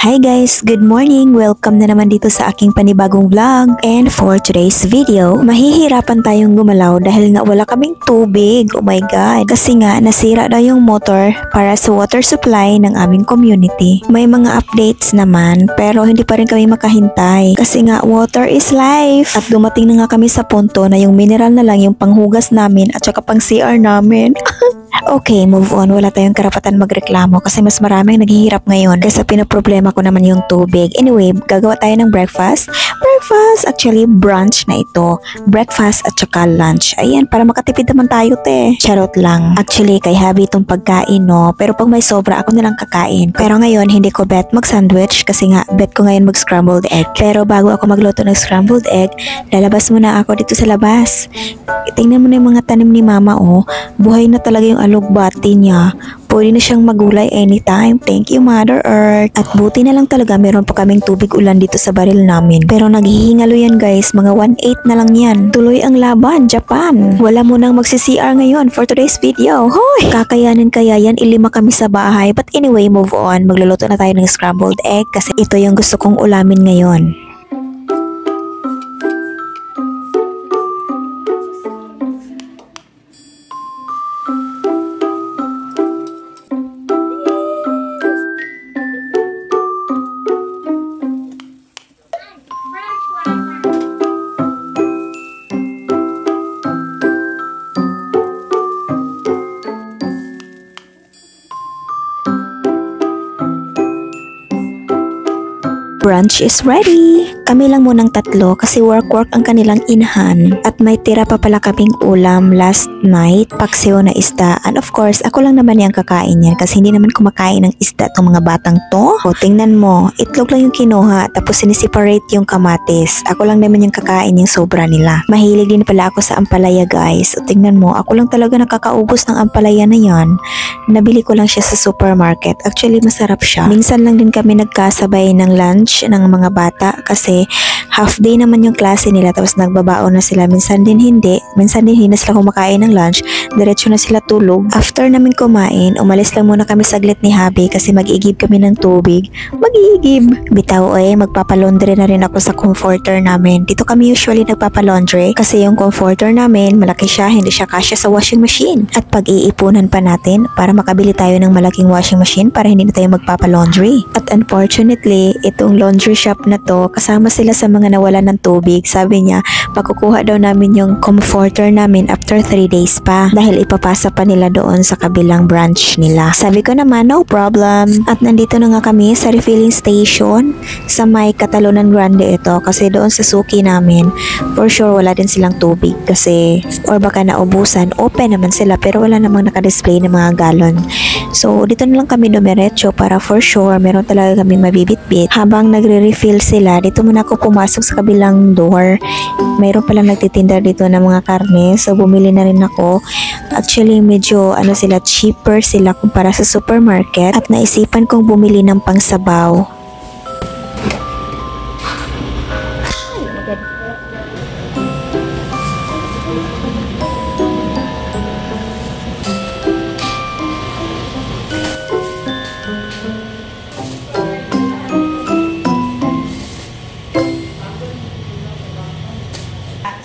Hi guys! Good morning! Welcome na naman dito sa aking panibagong vlog. And for today's video, mahihirapan tayong gumalaw dahil nga wala kaming tubig. Oh my God! Kasi nga nasira daw yung motor para sa water supply ng aming community. May mga updates naman pero hindi pa rin kami makahintay. Kasi nga water is life. At dumating na nga kami sa punto na yung mineral na lang yung panghugas namin at saka pang CR namin. Okay, move on. Wala tayong karapatan magreklamo kasi mas maraming naghihirap ngayon kaysa pinoproblema ko naman yung tubig. Anyway, gagawa tayo ng breakfast. Actually brunch na ito. Breakfast at saka lunch. Ayan, para makatipid naman tayo, te. Charot lang. Actually, kay Habi itong pagkain, no? Pero pag may sobra, ako na lang kakain. Pero ngayon, hindi ko bet mag-sandwich kasi nga, bet ko ngayon mag-scrambled egg. Pero bago ako magluto ng scrambled egg, lalabas muna ako dito sa labas. Tingnan mo na yung mga tanim ni Mama, oh. Buhay na talaga yung alugbati niya. Pwede na siyang magulay anytime. Thank you, Mother Earth. At buti na lang talaga meron pa kaming tubig ulan dito sa baril namin. Pero naghihingalo yan guys. Mga 1/8 na lang yan. Tuloy ang laban, Japan. Wala mo nang magsi-CR ngayon for today's video. Hoy! Kakayanin kaya yan. Ilima kami sa bahay. But anyway, move on. Magluluto na tayo ng scrambled egg kasi ito yung gusto kong ulamin ngayon. Brunch is ready! Kami lang munang tatlo kasi work ang kanilang inahan. At may tira pa pala kaming ulam last night, paksiw na isda. And of course, ako lang naman yung kakain yan kasi hindi naman kumakain ng isda itong mga batang to. O, tingnan mo, itlog lang yung kinuha tapos sinisiparate yung kamatis. Ako lang naman yung kakain yung sobra nila. Mahilig din pala ako sa ampalaya guys. O, tingnan mo, ako lang talaga nakakaubos ng ampalaya na yan. Nabili ko lang siya sa supermarket. Actually, masarap siya. Minsan lang din kami nagkasabay ng lunch ng mga bata kasi half day naman yung klase nila tapos nagbabaon na sila. Minsan din hindi na sila kumakain ng lunch, diretso na sila tulog. After namin kumain, umalis lang muna kami saglit ni Habi kasi mag-iigib kami ng tubig. Mag-iigib! Bitaw magpapalaundry na rin ako sa comforter namin. Dito kami usually nagpapalaundry kasi yung comforter namin malaki siya, hindi siya kasya sa washing machine. At pag-iipunan pa natin para makabili tayo ng malaking washing machine para hindi na tayo magpapalaundry. At unfortunately, itong laundry shop na to, kasama sila sa mga nawalan ng tubig. Sabi niya, pagkukuha daw namin yung comforter namin after 3 days pa dahil ipapasa pa nila doon sa kabilang branch nila. Sabi ko naman, no problem. At nandito na nga kami sa refilling station sa may Catalonan Grande ito kasi doon sa suki namin, for sure wala din silang tubig kasi or baka naubusan. Open naman sila pero wala namang nakadisplay ng mga galon. So, dito na lang kami dumiretso para for sure meron talaga kami mabibitbit. Habang nagre-refill sila, dito muna ako pumasok sa kabilang door. Mayroon palang nagtitinda dito ng mga karne. So, bumili na rin ako. Actually, medyo sila, cheaper sila kumpara sa supermarket. At naisipan kong bumili ng pangsabaw.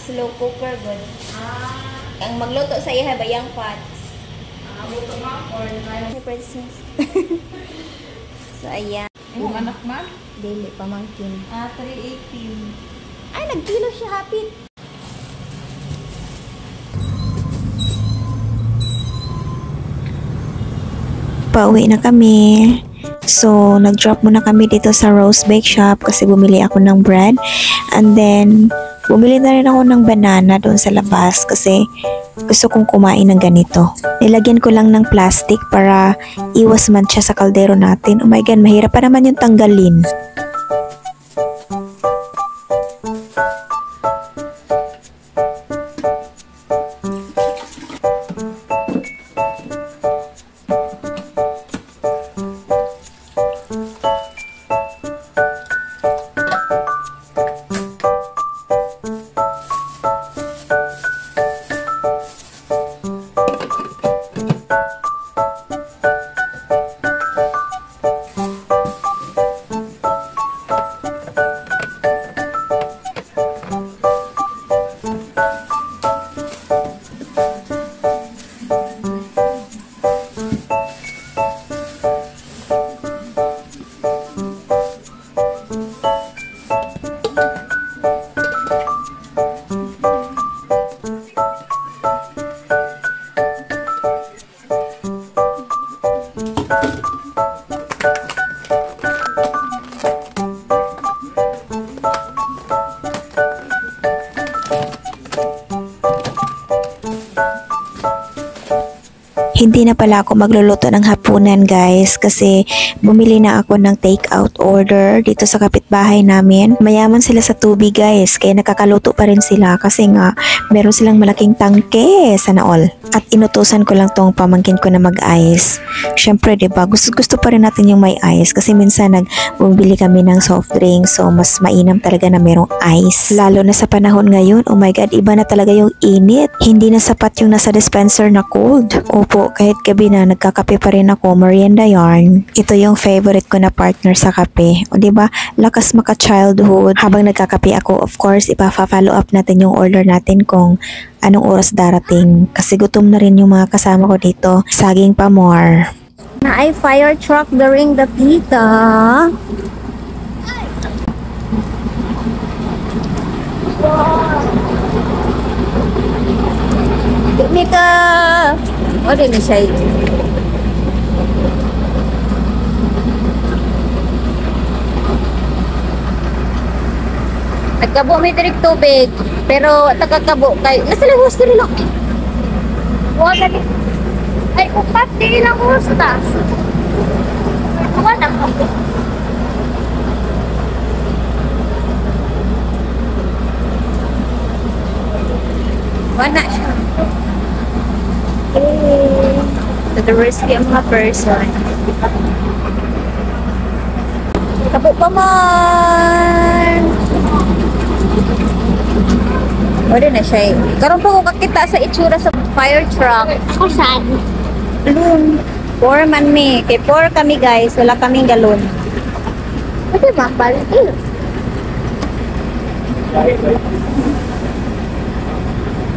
Slow cooker good. Ang magluto sa iya bayang fats. Buto ma or Hey, princess. So ayan. yung anak ma? Dili pamangkin. 318. Ay, nagkilo siya hapit. Pauwi na kami. So, nag-drop muna kami dito sa Rose Bake Shop kasi bumili ako ng bread. And then, bumili na rin ako ng banana doon sa labas kasi gusto kong kumain ng ganito. Nilagyan ko lang ng plastic para iwas man siya sa kaldero natin. Oh my God, mahirap pa naman yung tanggalin. Hindi na pala ako magluluto ng hapunan guys kasi bumili na ako ng take-out order dito sa kapitbahay namin. Mayaman sila sa tubig guys kaya nakakaluto pa rin sila kasi nga meron silang malaking tangke sana all. At inutusan ko lang tong pamangkin ko na mag-ice. Syempre diba gusto pa rin natin yung may ice kasi minsan bumili kami ng soft drink so mas mainam talaga na merong ice. Lalo na sa panahon ngayon, oh my god, iba na talaga yung init. Hindi na sapat yung nasa dispenser na cold. Opo, kahit gabi na nagkakape pa rin ako, merienda yarn. Ito yung favorite ko na partner sa kape. O diba, lakas maka-childhood. Habang nagkakape ako, of course, ipa-follow up natin yung order natin kung anong oras darating. Kasi gutom na rin yung mga kasama ko dito. Saging pa more. Na ay fire truck during the pita. Mika! O, di na siya. Nagkabo may direct tubig. Pero nagkakabo kay... Nasa lang gusto rin ako. Wala ni... Ay, upat din lang gusta. Wala ako. Wala siya. To the rescue ang mga person. Kabo pa man! Wala na siya. Karoon pa ko kakita sa itsura sa fire truck. Ako saan? Galon. 4 man me. Kay 4 kami guys. Wala kaming galon. Pwede ba? Balik.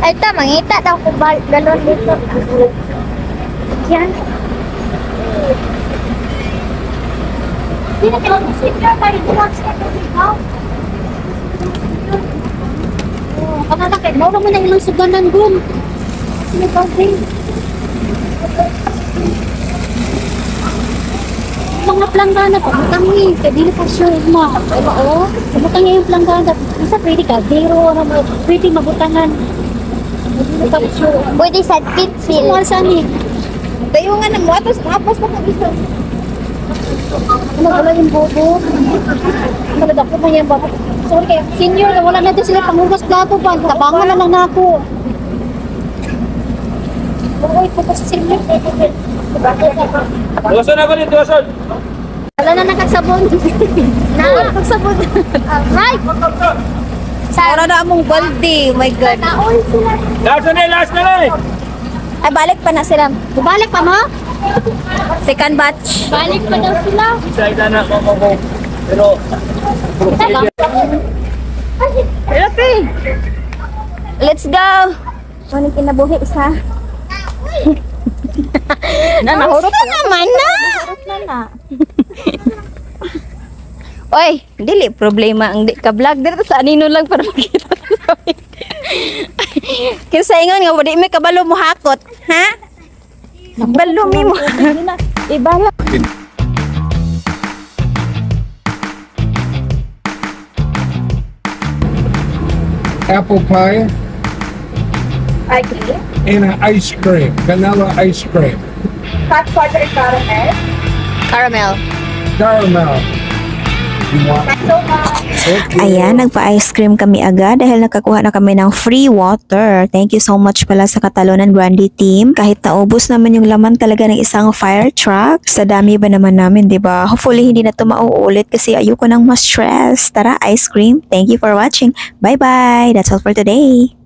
Ay, ito, mangita daw ko galon dito. Yan. Hindi na kayo masipya tayo. Relax ka po dito. Pangalakit, maura mo na ilang suganan dun. Sino ba din? Mga planggana pa, matangi. Kaya di na pa sure ma. Diba o? Mabutang niya yung planggana. Isa pwede ka, zero, pwede mabutangan. Pwede sa kitsil. Ano saan eh? Tayo nga na mo, atos kapos na mag-isa. Ano wala yung bobo? Talaga ko man yan ba? Sorry kaya, senior na wala natin sila pangugas plato pa. Tabangan na lang na ako. Uy, po kasi senior. Doson ako dito, doson. Wala na nakagsabon. Nakagsabon. Right! Sara na among balde. Oh my God. Last na lang. Ay, balik pa na sila. Balik pa mo? Second batch. Balik pa daw sila. Isa na ko. Pero Okay. Let's go. Ano kinabuhi isa? Nahurot naman na. Oy, dili problema ang di ka vlog dito sa anino lang para makita. Kinsa ingon nga di may kabalo mo hakot, ha? Balo mi mo. Ibala. Apple pie Okay. and an ice cream, vanilla ice cream, Hot water caramel. Caramel. caramel. You want? Okay. Ayan, nagpa-ice cream kami agad dahil nakakuha na kami ng free water. Thank you so much pala sa Catalonan Brandy team. Kahit naubos naman yung laman talaga ng isang fire truck, sa dami ba naman namin, di ba? Hopefully hindi na ito mauulit kasi ayoko nang ma-stress. Tara, ice cream. Thank you for watching. Bye-bye. That's all for today.